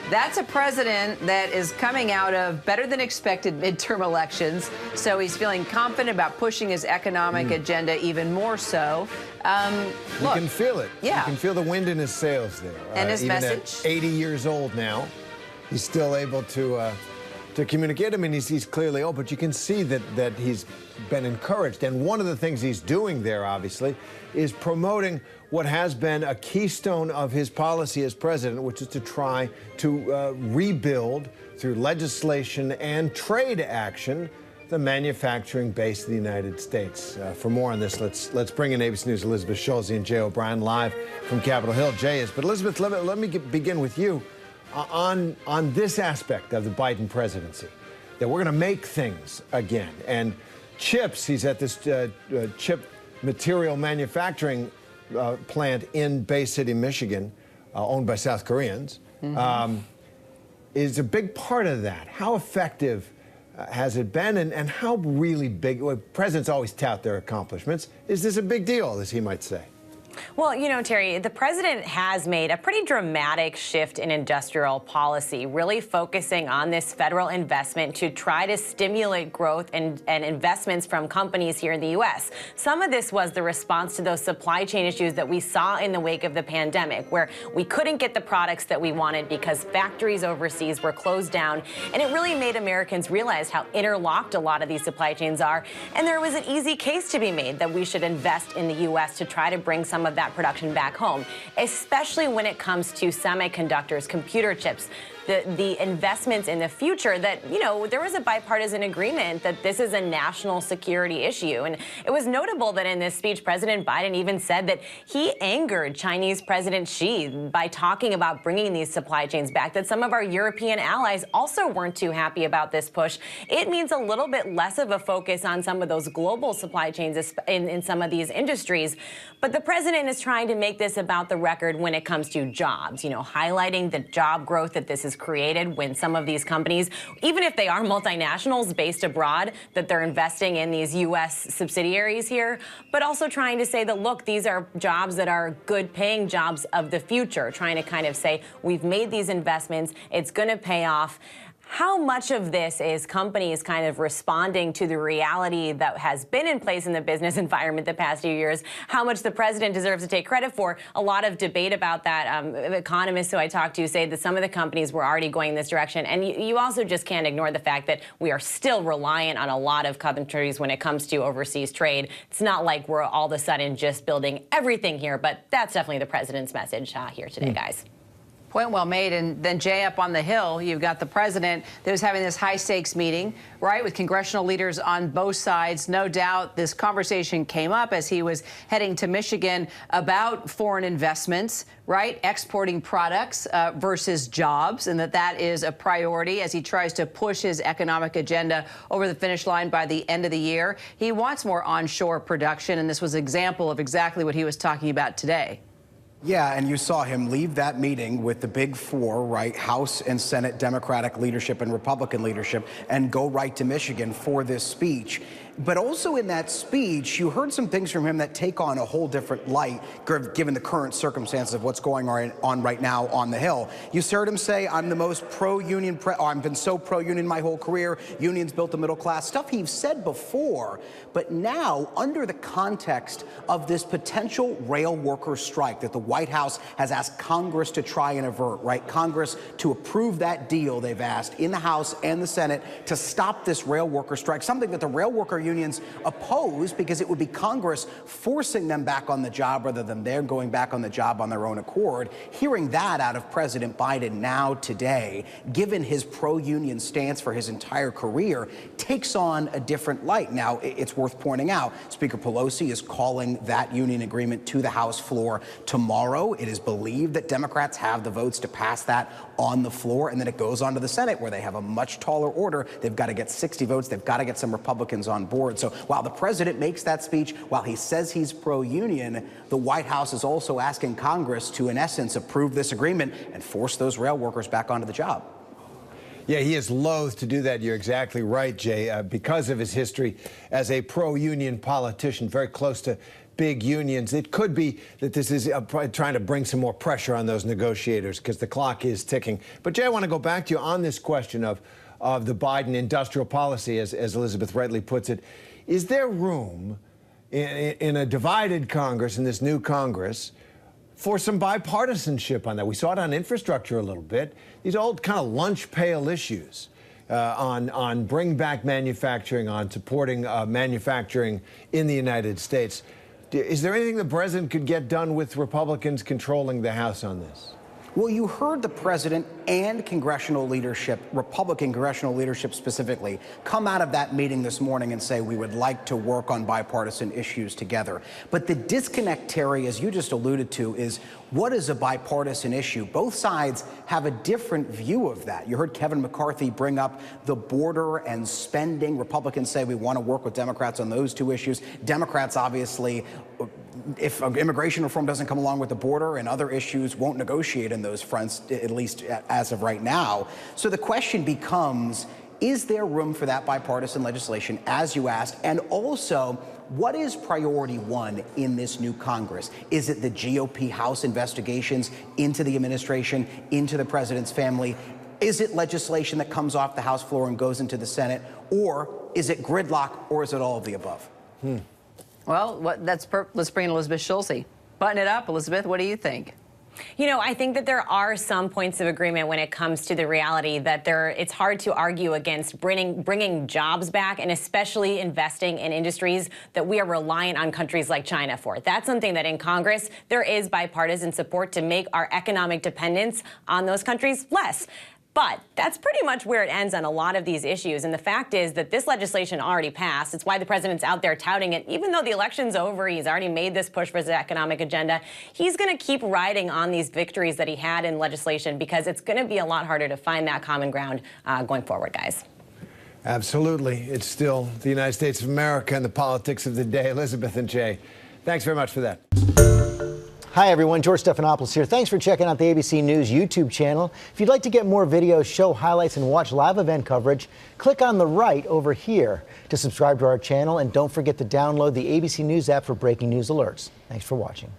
That's a president that is coming out of better than expected midterm elections. So he's feeling confident about pushing his economic agenda even more so. You can feel it. Yeah. You can feel the wind in his sails there. And his even message. At 80 years old now, he's still able to communicate. I mean, he's clearly old, but you can see that he's been encouraged. And one of the things he's doing there, obviously, is promoting what has been a keystone of his policy as president, which is to try to rebuild through legislation and trade action the manufacturing base of the United States. For more on this, let's bring in ABC News' Elizabeth Schulze and Jay O'Brien live from Capitol Hill. Jay is, but Elizabeth, let me begin with you on this aspect of the Biden presidency, that we're going to make things again. And chips, he's at this chip material manufacturing plant in Bay City, Michigan, owned by South Koreans, is a big part of that. How effective has it been, and how really big? Well, presidents always tout their accomplishments. Is this a big deal, as he might say? Well, you know, Terry, the president has made a pretty dramatic shift in industrial policy, really focusing on this federal investment to try to stimulate growth and investments from companies here in the U.S. Some of this was the response to those supply chain issues that we saw in the wake of the pandemic, where we couldn't get the products that we wanted because factories overseas were closed down. And it really made Americans realize how interlocked a lot of these supply chains are. And there was an easy case to be made that we should invest in the U.S. to try to bring some of that production back home, especially when it comes to semiconductors, computer chips, the investments in the future that, you know, there was a bipartisan agreement that this is a national security issue. And it was notable that in this speech, President Biden even said that he angered Chinese President Xi by talking about bringing these supply chains back, that some of our European allies also weren't too happy about this push. It means a little bit less of a focus on some of those global supply chains in some of these industries. But the president is trying to make this about the record when it comes to jobs, you know, highlighting the job growth that this is created when some of these companies, even if they are multinationals based abroad, that they're investing in these U.S. subsidiaries here, but also trying to say that, look, these are jobs that are good paying jobs of the future, trying to kind of say, we've made these investments, it's going to pay off. How much of this is companies kind of responding to the reality that has been in place in the business environment the past few years? How much the president deserves to take credit for? A lot of debate about that. Economists who I talked to say that some of the companies were already going in this direction. And you also just can't ignore the fact that we are still reliant on a lot of countries when it comes to overseas trade. It's not like we're all of a sudden just building everything here, but that's definitely the president's message here today, guys. Point well made. And then, Jay, up on the Hill, you've got the president that was having this high-stakes meeting, right, with congressional leaders on both sides. No doubt this conversation came up as he was heading to Michigan about foreign investments, right, exporting products versus jobs, and that is a priority as he tries to push his economic agenda over the finish line by the end of the year. He wants more onshore production, and this was an example of exactly what he was talking about today. Yeah, and you saw him leave that meeting with the big four, right, House and Senate Democratic leadership and Republican leadership, and go right to Michigan for this speech. But also in that speech, you heard some things from him that take on a whole different light, given the current circumstances of what's going on right now on the Hill. You heard him say, I'm the most pro-union, I've been so pro-union my whole career, unions built the middle class, stuff he's said before. But now, under the context of this potential rail worker strike that the White House has asked Congress to try and avert, right? Congress to approve that deal they've asked in the House and the Senate to stop this rail worker strike, something that the rail worker unions oppose because it would be Congress forcing them back on the job rather than they're going back on the job on their own accord. Hearing that out of President Biden now today, given his pro-union stance for his entire career, takes on a different light. Now, it's worth pointing out, Speaker Pelosi is calling that union agreement to the House floor tomorrow. It is believed that Democrats have the votes to pass that on the floor, and then it goes on to the Senate where they have a much taller order. They've got to get 60 votes. They've got to get some Republicans on board. So while the president makes that speech, while he says he's pro-union, the White House is also asking Congress to, in essence, approve this agreement and force those rail workers back onto the job. Yeah, he is loath to do that. You're exactly right, Jay, because of his history as a pro-union politician, very close to big unions. It could be that this is trying to bring some more pressure on those negotiators because the clock is ticking. But Jay, I want to go back to you on this question of the Biden industrial policy, as Elizabeth rightly puts it. Is there room in a divided Congress, in this new Congress, for some bipartisanship on that? We saw it on infrastructure a little bit. These old kind of lunch pail issues on bring back manufacturing, on supporting manufacturing in the United States. Is there anything the president could get done with Republicans controlling the House on this? Well, you heard the president and congressional leadership, Republican congressional leadership specifically, come out of that meeting this morning and say we would like to work on bipartisan issues together. But the disconnect, Terry, as you just alluded to, is what is a bipartisan issue? Both sides have a different view of that. You heard Kevin McCarthy bring up the border and spending. Republicans say we want to work with Democrats on those two issues. Democrats, obviously, if immigration reform doesn't come along with the border and other issues, won't negotiate in those fronts, at least as of right now. So the question becomes, is there room for that bipartisan legislation, as you asked? And also, what is priority one in this new Congress? Is it the GOP House investigations into the administration, into the president's family? Is it legislation that comes off the House floor and goes into the Senate? Or is it gridlock, or is it all of the above? Well, let's bring in Elizabeth Schulze. Button it up, Elizabeth. What do you think? You know, I think that there are some points of agreement when it comes to the reality that it's hard to argue against bringing jobs back, and especially investing in industries that we are reliant on countries like China for. That's something that in Congress there is bipartisan support to make our economic dependence on those countries less. But that's pretty much where it ends on a lot of these issues. And the fact is that this legislation already passed. It's why the president's out there touting it. Even though the election's over, he's already made this push for his economic agenda. He's going to keep riding on these victories that he had in legislation, because it's going to be a lot harder to find that common ground going forward, guys. Absolutely. It's still the United States of America and the politics of the day. Elizabeth and Jay, thanks very much for that. Hi, everyone. George Stephanopoulos here. Thanks for checking out the ABC News YouTube channel. If you'd like to get more videos, show highlights, and watch live event coverage, click on the right over here to subscribe to our channel. And don't forget to download the ABC News app for breaking news alerts. Thanks for watching.